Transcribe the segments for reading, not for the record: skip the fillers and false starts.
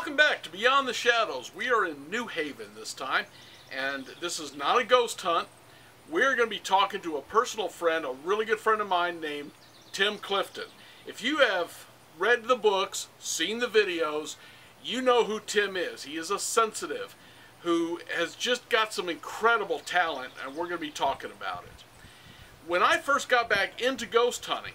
Welcome back to Beyond the Shadows. We are in New Haven this time, and this is not a ghost hunt. We're going to be talking to a personal friend, a really good friend of mine named Tim Clifton. If you have read the books, seen the videos, you know who Tim is. He is a sensitive who has just got some incredible talent, and we're going to be talking about it. When I first got back into ghost hunting,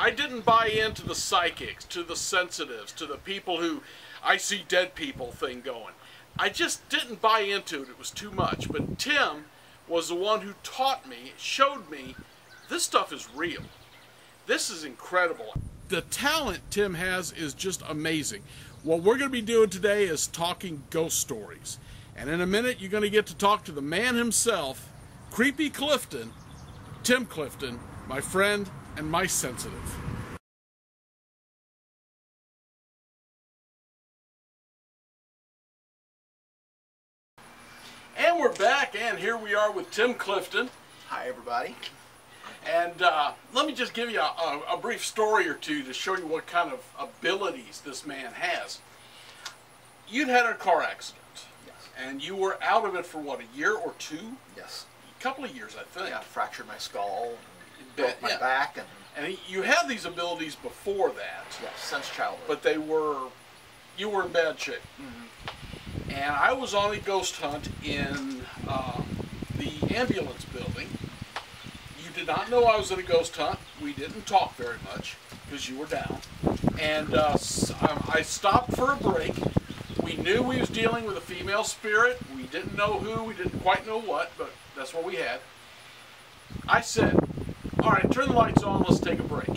I didn't buy into the psychics, to the sensitives, to the people who I see dead people thing going. I just didn't buy into it. It was too much. But Tim was the one who taught me, showed me, this stuff is real. This is incredible. The talent Tim has is just amazing. What we're going to be doing today is talking ghost stories. And in a minute, you're going to get to talk to the man himself, Creepy Clifton, Tim Clifton, my friend and my sensitive. And we're back, and here we are with Tim Clifton. Hi, everybody. And let me just give you a brief story or two to show you what kind of abilities this man has. You'd had a car accident. Yes. And you were out of it for what, a year or two? Yes. A couple of years, I think. Yeah, I fractured my skull, and broke my back. And you had these abilities before that. Yes, since childhood. But you were in bad shape. Mm-hmm. And I was on a ghost hunt in the ambulance building. You did not know I was at a ghost hunt. We didn't talk very much because you were down. And I stopped for a break. We knew we was dealing with a female spirit. We didn't know who. We didn't quite know what, but that's what we had. I said, all right, turn the lights on. Let's take a break.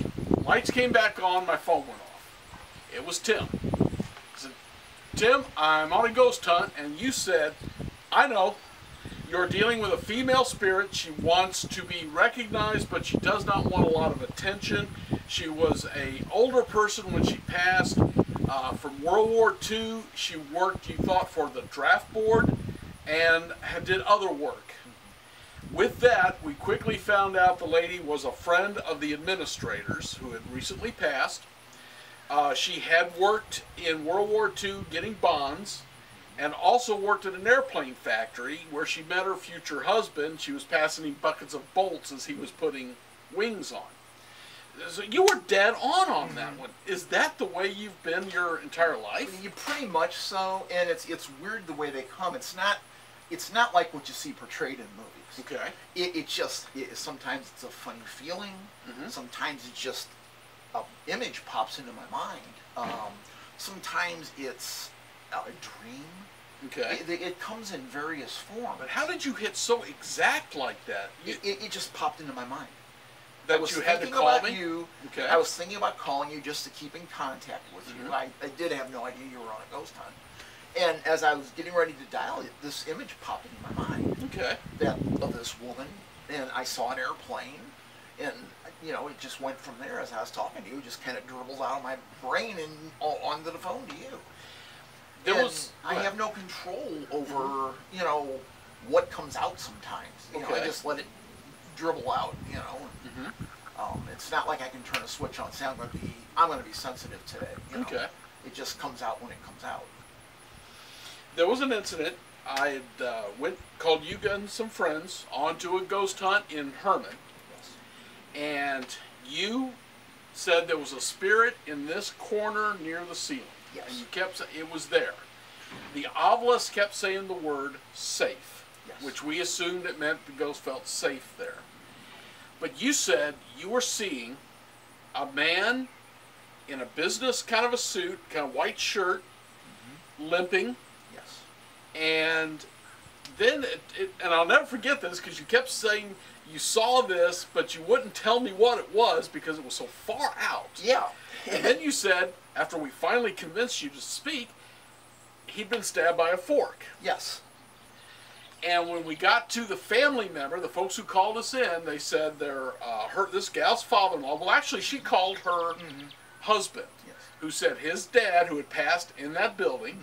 Lights came back on. My phone went off. It was Tim. I said, Tim, I'm on a ghost hunt, and you said, I know. You're dealing with a female spirit. She wants to be recognized, but she does not want a lot of attention. She was an older person when she passed. From World War II, she worked, you thought, for the draft board and did other work. With that, we quickly found out the lady was a friend of the administrators who had recently passed. She had worked in World War II getting bonds, and also worked at an airplane factory where she met her future husband. She was passing him buckets of bolts as he was putting wings on. So you were dead on that one. Is that the way you've been your entire life? You pretty much so, and it's weird the way they come. It's not like what you see portrayed in movies. Okay. Sometimes it's a funny feeling. Mm-hmm. Sometimes it's just an image pops into my mind. Sometimes it's a dream. Okay. It comes in various forms. But how did you hit so exact like that? It just popped into my mind. That you had to call me? Okay. I was thinking about calling you just to keep in contact with you. Mm-hmm. I did have no idea you were on a ghost hunt. And as I was getting ready to dial it, this image popped into my mind. Okay. Of this woman, and I saw an airplane, and it just went from there. As I was talking to you, it just kind of dribbled out of my brain and onto the phone to you. I have no control over what comes out sometimes. I just let it dribble out. It's not like I can turn a switch on and say I'm going to be sensitive today. Okay. It just comes out when it comes out. There was an incident. I had called you and some friends onto a ghost hunt in Herman. Yes. And you said there was a spirit in this corner near the ceiling. Yes. And you kept saying it was there. The obelisk kept saying the word safe, yes, which we assumed it meant the ghost felt safe there. But you said you were seeing a man in a business kind of a suit, kind of white shirt, limping. Yes. And then, and I'll never forget this because you kept saying you saw this, but you wouldn't tell me what it was because it was so far out. Yeah. And then you said, after we finally convinced you to speak, he'd been stabbed by a fork. Yes. And when we got to the family member, the folks who called us in, they said this gal's father-in-law, well actually she called her husband, yes, who said his dad, who had passed in that building,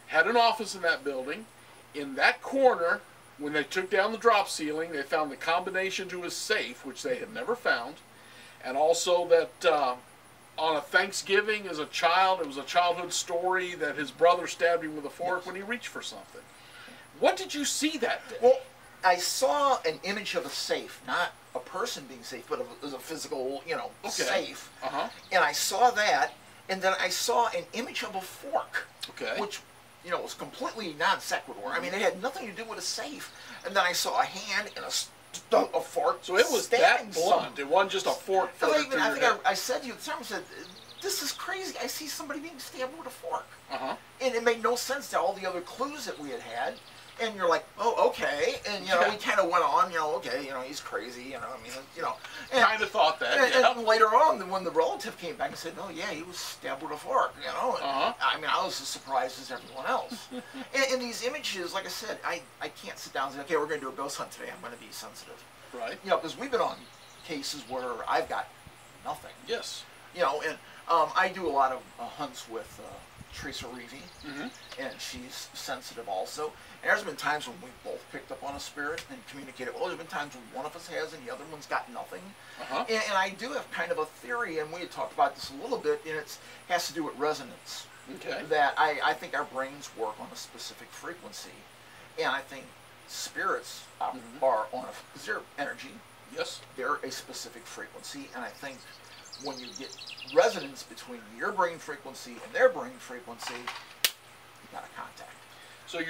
had an office in that building. In that corner, when they took down the drop ceiling, they found the combination to his safe, which they had never found, and also that on a Thanksgiving as a child. It was a childhood story that his brother stabbed him with a fork when he reached for something. What did you see that day? Well, I saw an image of a safe, not a person being safe, but it was a physical, safe. And I saw that, and then I saw an image of a fork, which, was completely non sequitur. I mean, it had nothing to do with a safe. And then I saw a hand and a fork. So it was that blunt. It wasn't just a fork. I think I said to you at the time, I said, this is crazy. I see somebody being stabbed with a fork. And it made no sense to all the other clues that we had had. And you're like, oh, okay. And, we kind of went on, okay, he's crazy, And, kind of thought that, and later on, when the relative came back and said, oh, yeah, he was stabbed with a fork, I mean, I was as surprised as everyone else. and these images, like I said, I can't sit down and say, okay, we're going to do a ghost hunt today. I'm going to be sensitive. Right. Because we've been on cases where I've got nothing. Yes. And I do a lot of hunts with Teresa Reevy, and she's sensitive also. And there's been times when we both picked up on a spirit and communicated. Well, there's been times when one of us has and the other one's got nothing. And I do have kind of a theory, and we had talked about this a little bit, and it has to do with resonance. That I think our brains work on a specific frequency, and I think spirits are on a zero energy. Yes. They're a specific frequency, and I think when you get resonance between your brain frequency and their brain frequency, you got a contact. So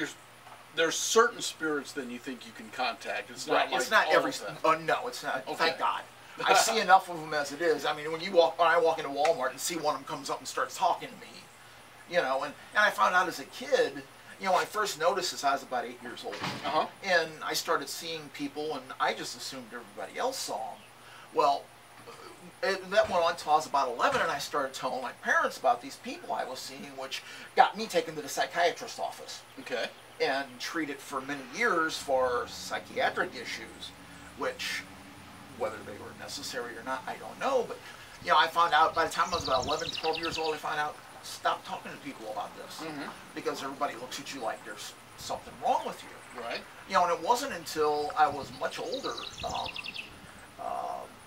there's certain spirits then you think you can contact. It's not like it's not all every. of them. Oh no, it's not. Thank God. I see enough of them as it is. I mean, when I walk into Walmart and see one of them comes up and starts talking to me, and I found out as a kid. When I first noticed this, I was about 8 years old, and I started seeing people, and I just assumed everybody else saw them. Well, that went on until I was about 11, and I started telling my parents about these people I was seeing, which got me taken to the psychiatrist's office. And treated for many years for psychiatric issues, which, whether they were necessary or not, I don't know. But, I found out by the time I was about 11, 12 years old, I found out, stop talking to people about this. Because everybody looks at you like there's something wrong with you. Right. And it wasn't until I was much older,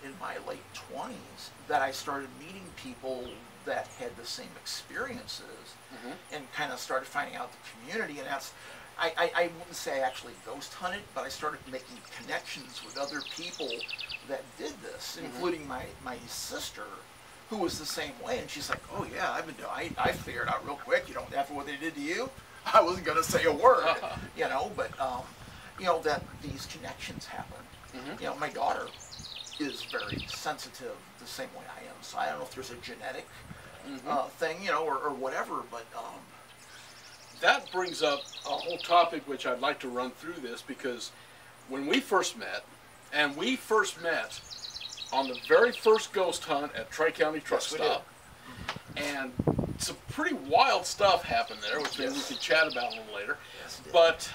in my late 20s, that I started meeting people that had the same experiences and kind of started finding out the community. And that's, I wouldn't say I actually ghost hunted, but I started making connections with other people that did this, including my sister, who was the same way. And she's like, oh yeah, I figured out real quick, after what they did to you, I wasn't going to say a word, but, that these connections happen. My daughter is very sensitive the same way I am, so I don't know if there's a genetic thing, or whatever, but that brings up a whole topic which I'd like to run through this, because when we first met, and we first met on the very first ghost hunt at Tri-County Truck Stop, and some pretty wild stuff happened there, which maybe we could chat about a little later. But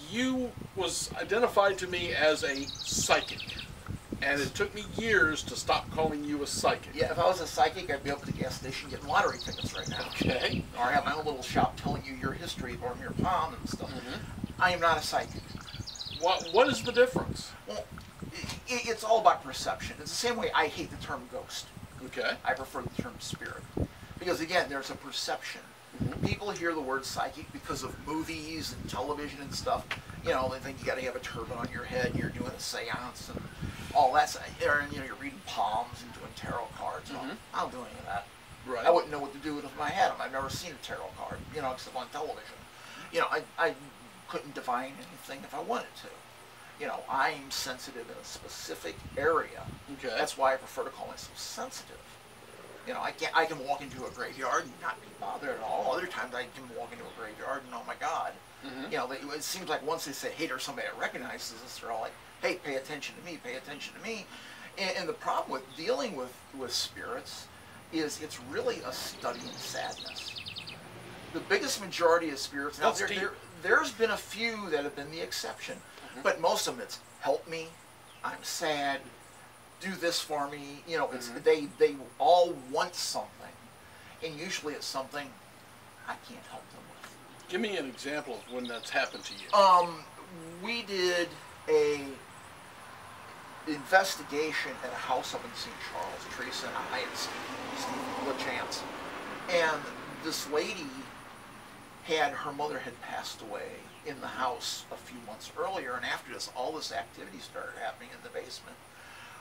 you was identified to me as a psychic. And it took me years to stop calling you a psychic. Yeah, if I was a psychic, I'd be up at the gas station getting lottery tickets right now. Okay. Or I have my own little shop telling you your history from your palm and stuff. I am not a psychic. What is the difference? Well, it's all about perception. It's the same way I hate the term ghost. Okay. I prefer the term spirit. Because again, there's a perception. People hear the word psychic because of movies and television and stuff. They think you got to have a turban on your head and you're doing a seance and all that. You're reading palms and doing tarot cards. I don't do any of that. Right. I wouldn't know what to do with it if I had them. I've never seen a tarot card, except on television. I couldn't divine anything if I wanted to. I'm sensitive in a specific area. Okay. That's why I prefer to call myself sensitive. I can walk into a graveyard and not be bothered at all. Other times I can walk into a graveyard and oh my God. It seems like once they say, hey, there's somebody that recognizes us, they're all like, hey, pay attention to me, pay attention to me. And the problem with dealing with spirits is it's really a study in sadness. The biggest majority of spirits, now there's been a few that have been the exception, but most of them it's help me, I'm sad, do this for me. It's they all want something, and usually it's something I can't help them with. Give me an example of when that's happened to you. We did a investigation at a house up in St. Charles. Teresa and I and Steve LaChance. And this lady her mother had passed away in the house a few months earlier, and after this, all this activity started happening in the basement.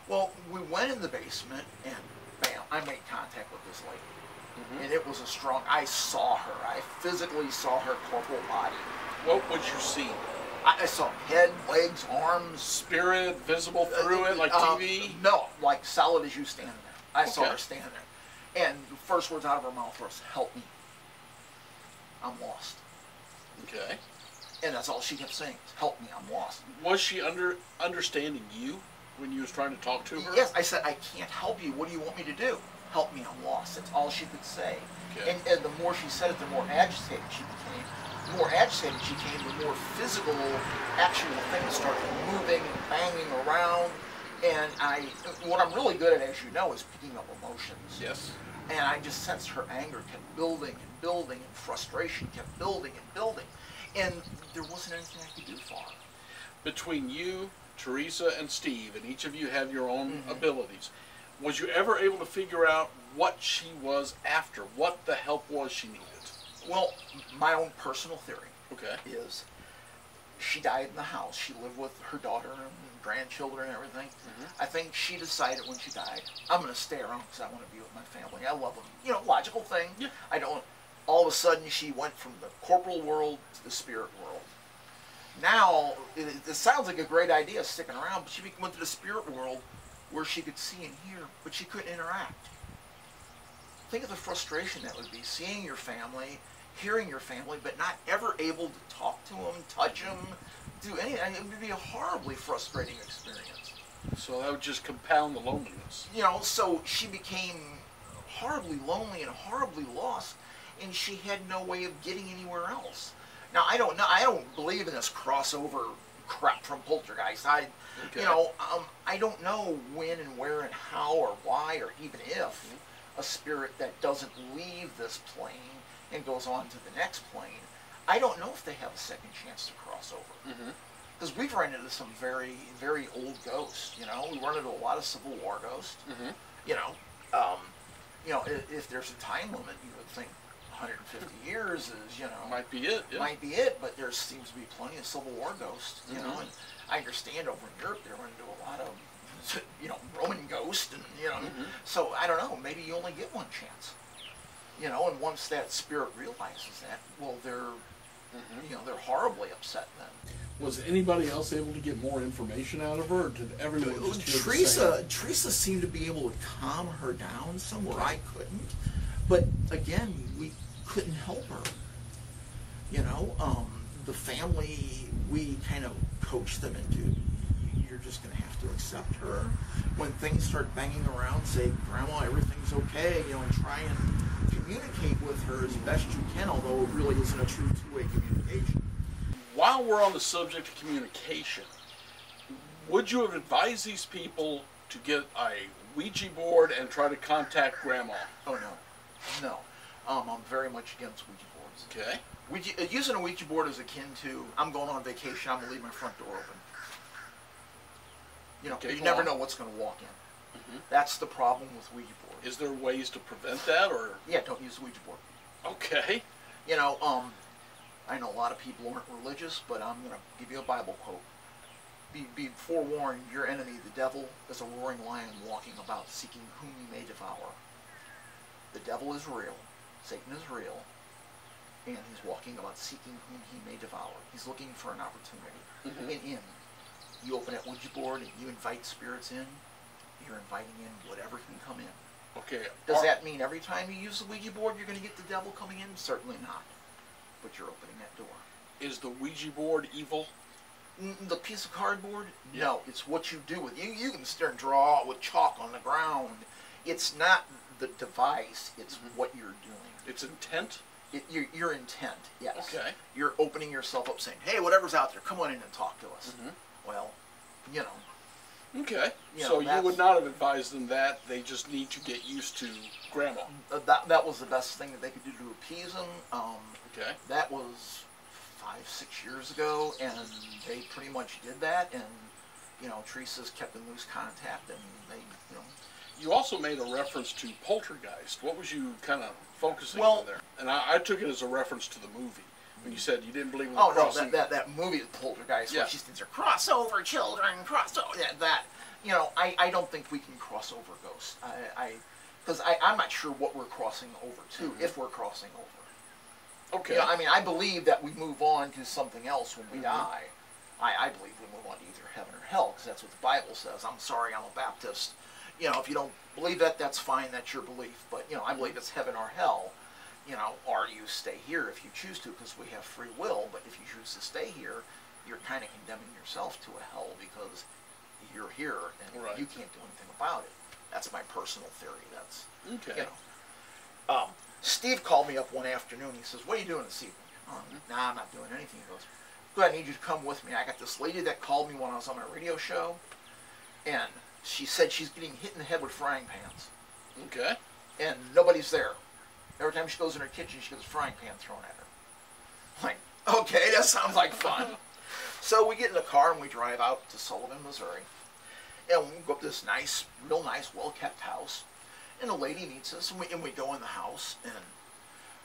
Well, we went in the basement, and bam, I made contact with this lady. And it was a strong, I saw her. I physically saw her corporal body. What would you see? I saw head, legs, arms. Spirit visible through it, like TV? No, like solid as you standing there. I saw her standing there. And the first words out of her mouth was, "Help me. I'm lost." Okay. And that's all she kept saying, "Help me, I'm lost." Was she understanding you when you was trying to talk to her? Yes, I said, "I can't help you. What do you want me to do?" "Help me, I'm lost." That's all she could say. Okay. And the more she said it, the more agitated she became. The more agitated she came, the more physical, actual things started moving and banging around. And what I'm really good at, as you know, is picking up emotions. Yes. And I just sensed her anger kept building and building, and frustration kept building and building. And there wasn't anything I could do for her. Between you, Teresa, and Steve, and each of you have your own abilities, was you ever able to figure out what she was after, what the help was she needed? Well, my own personal theory is she died in the house. She lived with her daughter and grandchildren and everything. I think she decided when she died, I'm going to stay around because I want to be with my family. I love them. You know, logical thing. Yeah. I don't. All of a sudden, she went from the corporal world to the spirit world. Now, it sounds like a great idea sticking around, but she went to the spirit world where she could see and hear, but she couldn't interact. Think of the frustration that would be, seeing your family, hearing your family, but not ever able to talk to them, touch them, do anything. It would be a horribly frustrating experience. So that would just compound the loneliness. You know, so she became horribly lonely and horribly lost, and she had no way of getting anywhere else. Now, I don't know. I don't believe in this crossover crap from Poltergeist. You know, I don't know when and where and how or why or even if a spirit that doesn't leave this plane and goes on to the next plane, I don't know if they have a second chance to cross over. Because we've run into some very, very old ghosts. You know, we run into a lot of Civil War ghosts. You know, if there's a time limit, you would think 150 years is, you know, might be it. Yeah. Might be it, but there seems to be plenty of Civil War ghosts. You know, and I understand over in Europe they run into a lot of, you know, Roman ghosts, and you know, so I don't know. Maybe you only get one chance. You know, and once that spirit realizes that, well, they're, you know, they're horribly upset then. Was anybody else able to get more information out of her, or did everyone just hear the same? Teresa seemed to be able to calm her down somewhere I couldn't. But again, we couldn't help her. You know, the family, we kind of coached them into, you're just going to have to accept her. When things start banging around, say, "Grandma, everything's okay," you know, and try and communicate with her as best you can, although it really isn't a true two-way communication. While we're on the subject of communication, would you have advised these people to get a Ouija board and try to contact Grandma? Oh, no. No. I'm very much against Ouija boards. Okay. Using a Ouija board is akin to, I'm going on vacation, I'm going to leave my front door open. You know, you never know what's going to walk in. That's the problem with Ouija boards. Is there ways to prevent that, or? Yeah, don't use a Ouija board. Okay. You know, I know a lot of people aren't religious, but I'm going to give you a Bible quote. Be forewarned, your enemy, the devil, is a roaring lion walking about, seeking whom he may devour. The devil is real. Satan is real. And he's walking about seeking whom he may devour. He's looking for an opportunity. And you open that Ouija board and you invite spirits in, you're inviting in whatever can come in. Okay. Does that mean every time you use the Ouija board you're going to get the devil coming in? Certainly not. But you're opening that door. Is the Ouija board evil? The piece of cardboard? Yeah. No, it's what you do with it. You can start and draw with chalk on the ground. It's not the device, it's what you're doing. It's intent? Your intent, yes. Okay. You're opening yourself up saying, hey, whatever's out there, come on in and talk to us. Well, you know. Okay. You so know, you would not have advised them that. They just need to get used to Grandma. That was the best thing that they could do to appease them. Okay. That was 5-6 years ago, and they pretty much did that, and you know, Teresa's kept in loose contact, and they, you know. You also made a reference to poltergeist. What was you kind of focusing on there? And I took it as a reference to the movie. When you said you didn't believe in the crossing. No, that movie, Poltergeist, where she thinks, crossover children, crossover, that, you know, I don't think we can cross over ghosts. Because I'm not sure what we're crossing over to, if we're crossing over. Okay. You know, I mean, I believe that we move on to something else when we die. I believe we move on to either heaven or hell, because that's what the Bible says. I'm sorry, I'm a Baptist. You know, if you don't believe that, that's fine, that's your belief. But, you know, I believe it's heaven or hell. You know, or you stay here if you choose to, because we have free will. But if you choose to stay here, you're kind of condemning yourself to a hell, because you're here and you can't do anything about it. That's my personal theory. That's okay. You know, Steve called me up one afternoon. He says, "What are you doing this evening?" Nah, I'm not doing anything. He goes, "Good, I need you to come with me. I got this lady that called me when I was on my radio show, and she said she's getting hit in the head with frying pans. Okay. And nobody's there. Every time she goes in her kitchen, she gets a frying pan thrown at her." I'm like, okay, that sounds like fun. So we get in the car and we drive out to Sullivan, Missouri. And we go up to this nice, real nice, well-kept house. And the lady meets us, and we go in the house, and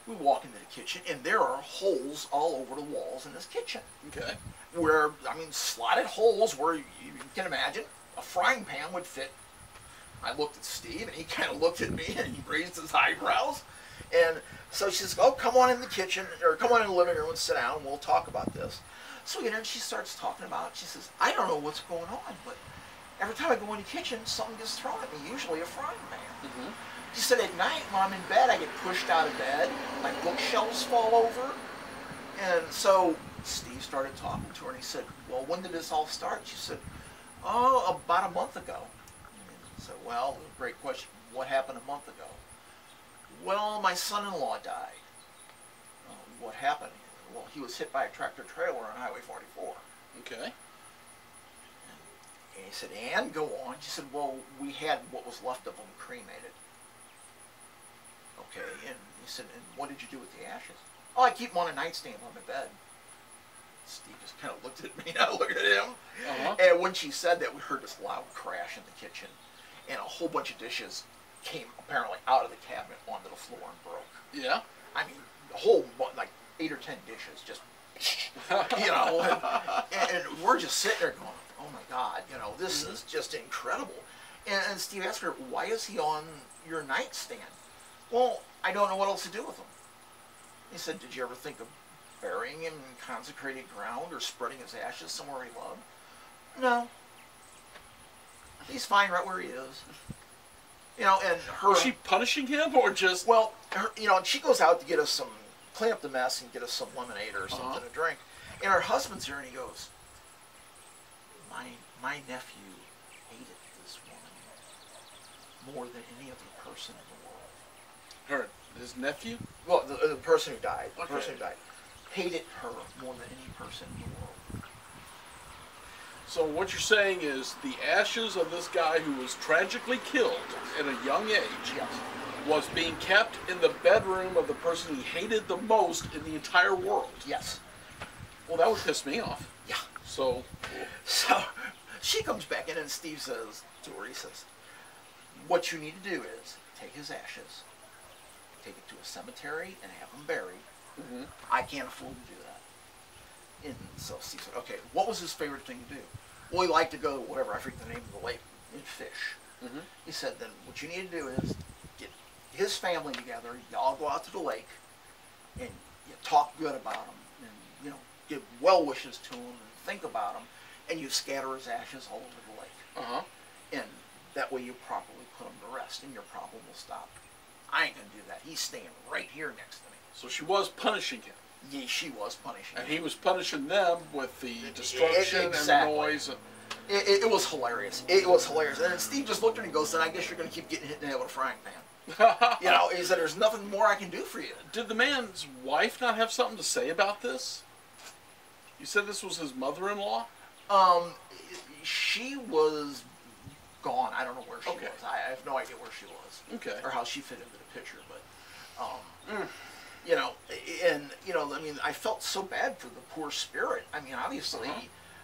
we walk into the kitchen, and there are holes all over the walls in this kitchen. Okay. Where, I mean, slotted holes where you can imagine a frying pan would fit. I looked at Steve, and he kind of looked at me, and he raised his eyebrows. And so she says, "Oh, come on in the kitchen, or come on in the living room and sit down, and we'll talk about this." So we get in, and she starts talking about it. She says, "I don't know what's going on, but every time I go in the kitchen, something gets thrown at me, usually a frying pan." She said, "At night, when I'm in bed, I get pushed out of bed, my bookshelves fall over." And so Steve started talking to her, and he said, "Well, when did this all start?" She said, "Oh, about a month ago." I said, "Well, great question. What happened a month ago?" "Well, my son-in-law died." "What happened?" "Well, he was hit by a tractor-trailer on Highway 44. Okay. And he said, "And go on." She said, "Well, we had what was left of him cremated." "Okay." And he said, "And what did you do with the ashes?" "Oh, I keep them on a nightstand on my bed." Steve just kind of looked at me, and I looked at him. And when she said that, we heard this loud crash in the kitchen, and a whole bunch of dishes came apparently out of the cabinet onto the floor and broke. Yeah. I mean, the whole, like 8 or 10 dishes just, you know, and we're just sitting there going, "Oh my God, you know, this is just incredible." And Steve asked her, "Why is he on your nightstand?" "Well, I don't know what else to do with him." He said, "Did you ever think of burying him in consecrated ground or spreading his ashes somewhere he loved?" "No. He's fine right where he is." You know, and her... Was she punishing him, or just... Well, you know, and she goes out to get us some... clean up the mess and get us some lemonade or something to drink. And her husband's there, and he goes, My nephew hated this woman more than any other person in the world." His nephew? Well, the person who died. The person who died hated her more than any person in the world. So what you're saying is the ashes of this guy who was tragically killed at a young age was being kept in the bedroom of the person he hated the most in the entire world. Yes. Well, that would piss me off. Yeah. So she comes back in, and Steve says to her, he says, "What you need to do is take his ashes, take it to a cemetery, and have them buried. I can't afford to do that." And so Steve said, "Okay, what was his favorite thing to do?" "Well, he liked to go to whatever, I forget the name of the lake, and fish." He said, "Then what you need to do is get his family together, y'all go out to the lake, and you talk good about him, and, you know, give well wishes to him, and think about him, and you scatter his ashes all over the lake. And that way you properly put him to rest, and your problem will stop." "I ain't going to do that. He's staying right here next to me." So she was punishing him. Yeah, she was punishing him. And he was punishing them with the destruction and the noise. And it was hilarious. It was hilarious. And then Steve just looked at her and goes, "Then I guess you're going to keep getting hit in the head with a frying pan." You know, he said, "There's nothing more I can do for you." Did the man's wife not have something to say about this? You said this was his mother-in-law? She was gone. I don't know where she was. I have no idea where she was. Okay. Or how she fit into the picture. But, you know, and, you know, I mean, I felt so bad for the poor spirit. I mean, obviously,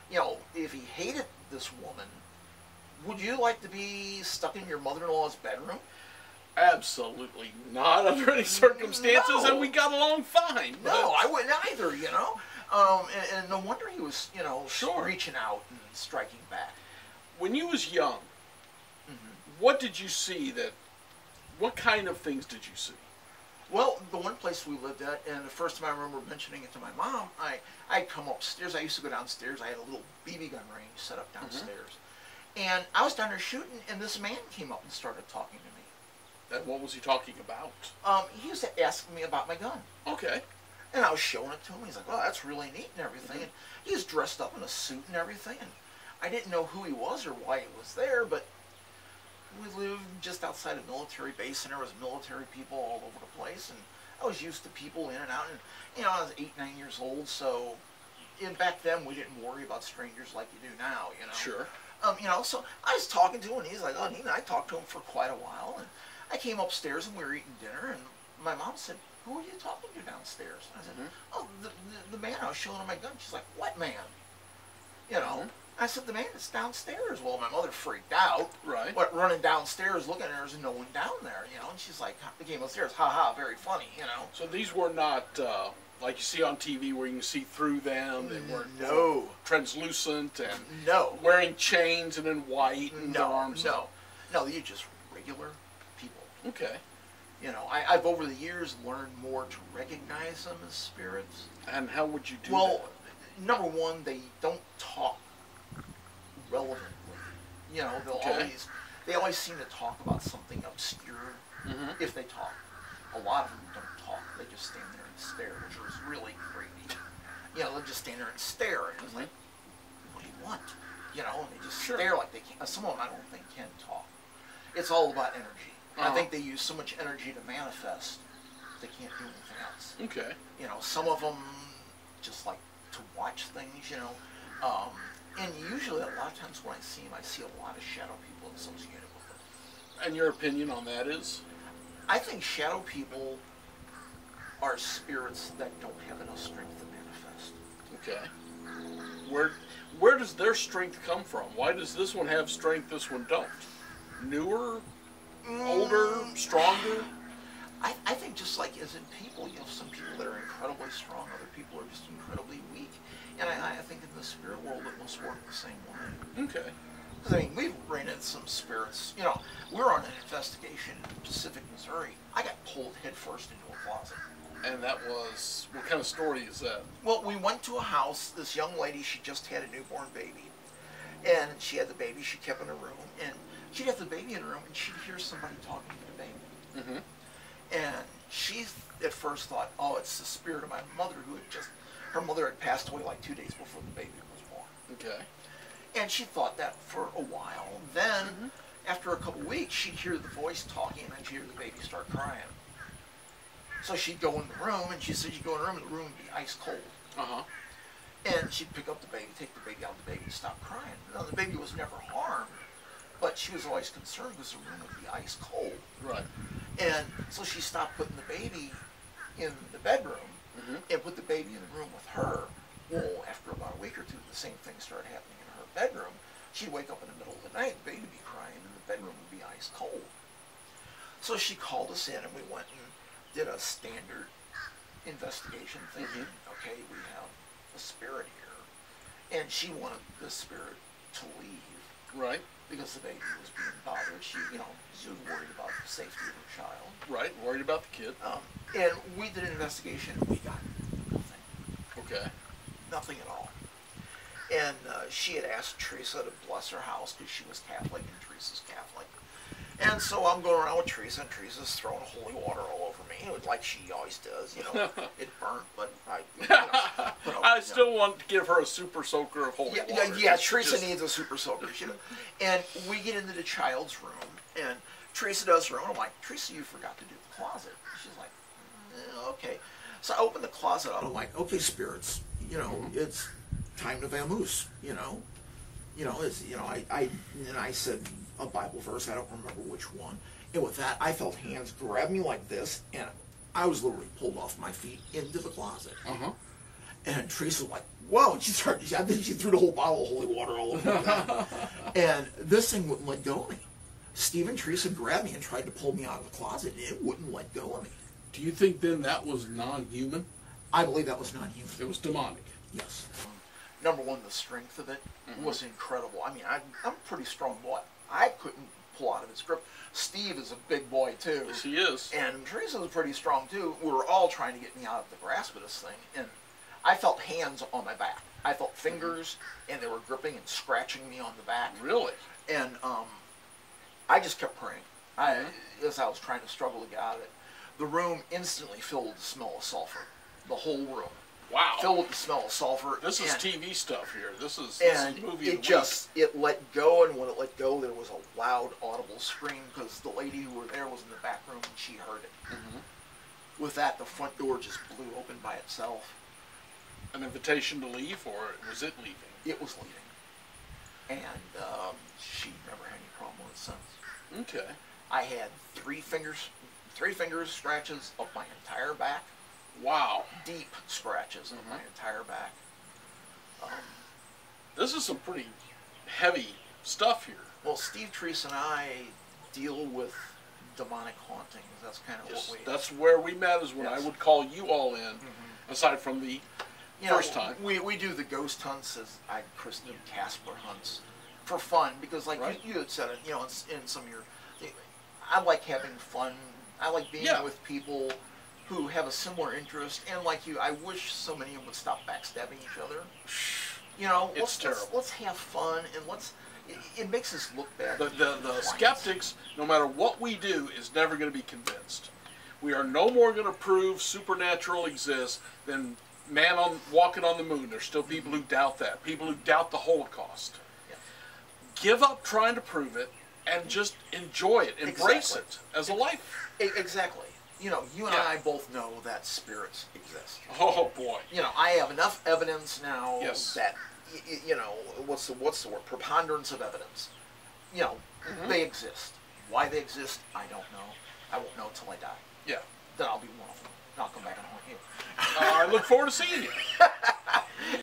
you know, if he hated this woman. Would you like to be stuck in your mother-in-law's bedroom? Absolutely not under any circumstances, No. and we got along fine. No, I wouldn't either, you know. And no wonder he was, you know, Sure. reaching out and striking back. When you was young, what did you see what kind of things did you see? Well, the one place we lived at, and the first time I remember mentioning it to my mom, I'd come upstairs. I used to go downstairs. I had a little BB gun range set up downstairs. And I was down there shooting, and this man came up and started talking to me. And what was he talking about? He was asking me about my gun. Okay. And I was showing it to him. He's like, oh, that's really neat and everything. And he was dressed up in a suit and everything. And I didn't know who he was or why he was there, but we lived just outside a military base, and there was military people all over the place. And I was used to people in and out. And, you know, I was 8, 9 years old, so back then we didn't worry about strangers like you do now, you know. Sure. You know, so I was talking to him, and he's like, oh, Nina, I talked to him for quite a while. And I came upstairs, and we were eating dinner, and my mom said, who are you talking to downstairs? And I said, oh, the man I was showing him my gun. She's like, what man? You know. I said, the man that's downstairs. Well, my mother freaked out. Right. But running downstairs, looking at her, there's no one down there, you know. And she's like, I came upstairs, ha ha, very funny, you know. So these were not like you see on TV where you can see through them. They weren't translucent and wearing chains and in white and arms. No, you're just regular people. Okay. You know, I've over the years learned more to recognize them as spirits. And how would you do that? Well, number one, they don't talk relevantly. You know, they always seem to talk about something obscure if they talk. A lot of them don't talk. They just stand there and stare, which is really creepy. You know, they'll just stand there and stare, and it's like, what do you want? You know, and they just stare like they can't. Some of them I don't think can talk. It's all about energy. I think they use so much energy to manifest, they can't do anything else. Okay. You know, some of them just like to watch things, you know. And usually, a lot of times when I see them, I see a lot of shadow people associated with them. And your opinion on that is? I think shadow people are spirits that don't have enough strength to manifest. Okay. Where does their strength come from? Why does this one have strength, this one don't? Newer? Older? Stronger? I think just like as in people, you have some people that are incredibly strong, other people are just incredibly weak. And I think in the spirit world it must work the same way. Okay. Because, I mean, we've ran into some spirits. You know, we were on an investigation in Pacific, Missouri. I got pulled headfirst into a closet. And that was, what kind of story is that? Well, we went to a house. This young lady, she just had a newborn baby. And she had the baby, she kept in a room. And she'd have the baby in a room, and she'd hear somebody talking to the baby. And she at first thought, oh, it's the spirit of my mother who had just, her mother had passed away like 2 days before the baby was born. Okay. And she thought that for a while. Then, after a couple weeks, she'd hear the voice talking, and then she'd hear the baby start crying. So she'd go in the room, and she said she'd go in the room, and the room would be ice cold. And she'd pick up the baby, take the baby out, the baby would stop crying. Now, the baby was never harmed, but she was always concerned because the room would be ice cold. Right. And so she stopped putting the baby in the bedroom and put the baby in the room with her. Well, after about a week or two, the same thing started happening in her bedroom. She'd wake up in the middle of the night, the baby would be crying, and the bedroom would be ice cold. So she called us in, and we went and did a standard investigation, thinking, okay, we have a spirit here. And she wanted the spirit to leave. Right. Because the baby was being bothered. She, you know, she was worried about the safety of her child. Right, worried about the kid. And we did an investigation, and we got nothing. Okay. Nothing at all. And she had asked Teresa to bless her house because she was Catholic, and Teresa's Catholic. And so I'm going around with Teresa, and Teresa's throwing holy water all over me, like she always does. You know, it burnt, but I still want to give her a super soaker of holy water. Yeah, Teresa needs a super soaker. You know. And we get into the child's room, and Teresa does her own. I'm like, Teresa, you forgot to do the closet. She's like, okay. So I open the closet out. I'm like, okay, spirits, you know, it's time to vamoose. And I said a Bible verse. I don't remember which one. And with that, I felt hands grab me like this, and I was literally pulled off my feet into the closet. And Teresa was like, whoa, and I think she threw the whole bottle of holy water all over me. And this thing wouldn't let go of me. Steve and Teresa grabbed me and tried to pull me out of the closet, and it wouldn't let go of me. Do you think then that was non-human? I believe that was non-human. It was demonic. Yes. Number one, the strength of it was incredible. I mean, I'm a pretty strong boy. I couldn't pull out of its grip. Steve is a big boy, too. Yes, he is. And Teresa was pretty strong, too. We were all trying to get me out of the grasp of this thing. And I felt hands on my back. I felt fingers, and they were gripping and scratching me on the back. Really? And I just kept praying as I was trying to struggle to get out of it. The room instantly filled with the smell of sulfur. The whole room. Wow. Filled with the smell of sulfur. This is TV stuff here. This is movie it just, it let go, and when it let go, there was a loud, audible scream, because the lady who was there was in the back room, and she heard it. With that, the front door just blew open by itself. An invitation to leave, or was it leaving? It was leaving. And she never had any problem with it since. Okay. I had three fingers scratches up my entire back. Wow. Deep scratches up my entire back. This is some pretty heavy stuff here. Well, Steve, Teresa, and I deal with demonic hauntings. That's kind of what we... That's where we met, is when I would call you all in, aside from the first time. We do the ghost hunts, as I christened them, Casper hunts, for fun, because like you had said it, you know, in some of your... I like having fun. I like being with people who have a similar interest, and like you, I wish so many of them would stop backstabbing each other. You know, let's have fun, and it makes us look bad. The skeptics, no matter what we do, is never going to be convinced. We are no more going to prove supernatural exists than man walking on the moon. There's still people who doubt that. People who doubt the Holocaust. Yeah. Give up trying to prove it, and just enjoy it. Embrace it as a life. Exactly. You know, you and I both know that spirits exist. Oh boy. You know, I have enough evidence now that, you know, what's the word? Preponderance of evidence. You know, they exist. Why they exist, I don't know. I won't know until I die. Yeah. Then I'll be one of them. I'll come back and haunt you. I look forward to seeing you.